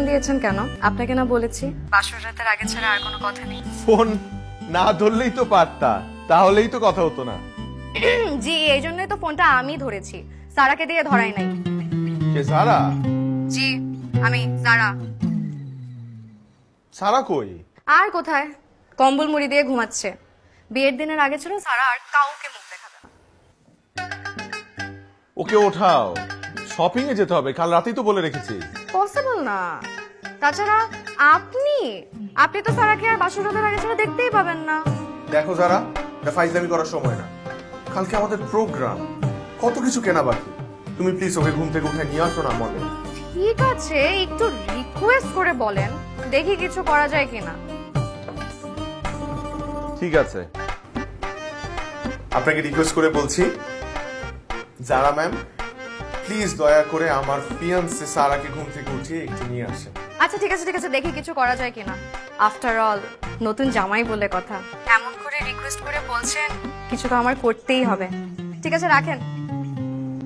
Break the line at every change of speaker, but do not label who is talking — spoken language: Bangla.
দিয়েছেন কেন? আপনাকে না বলেছি বাসর রাতের আগে ছাড়া আর কোনো কথা নেই।
ফোন না ধরলেই তো পারতা, তাহলেই তো কথা হতো না।
জি, এই জন্যই তো ফোনটা আমি ধরেছি, সারাকে দিয়ে ধরাই নাই।
কে সারা?
জি, আমি সারা।
সারা কই?
আর কোথায়, কম্বল মুড়ি দিয়ে ঘুমাচ্ছে। বিয়ের দিনের আগে ছিল সারা আর কাউকে মুখ দেখাবে না।
ওকে ওঠাও, শপিং এ যেতে হবে, কাল রাতেই তো বলে রেখেছি।
পসিবল না। তাছাড়া আপনি আপনি তো সারাকে আর বাসর রাতের আগে ছাড়া দেখতেই পাবেন না।
দেখো যারা, এটা ফাইজলামি করার সময় না। কালকে আমাদের প্রোগ্রাম, কত কিছু কেনা বাকি। তুমি প্লিজ ওকে ঘুম থেকে উঠে নিয়ে আসো না মনে।
ঠিক আছে, একটু রিকোয়েস্ট করে বলেন, দেখি কিছু করা যায় কিনা।
ঠিক আছে, আপনাকে রিকোয়েস্ট করে বলছি, যারা ম্যাম প্লিজ দয়া করে আমার ফিয়ান্সে সারাকে ঘুম থেকে উঠিয়ে একটু নিয়ে আসেন।
আচ্ছা ঠিক আছে, দেখি কিছু করা যায় কিনা। আফটার অল নতুন জামাই বলে কথা, এমন করে রিকোয়েস্ট করে বলছেন, কিছু তো আমার করতেই হবে। ঠিক আছে, রাখেন।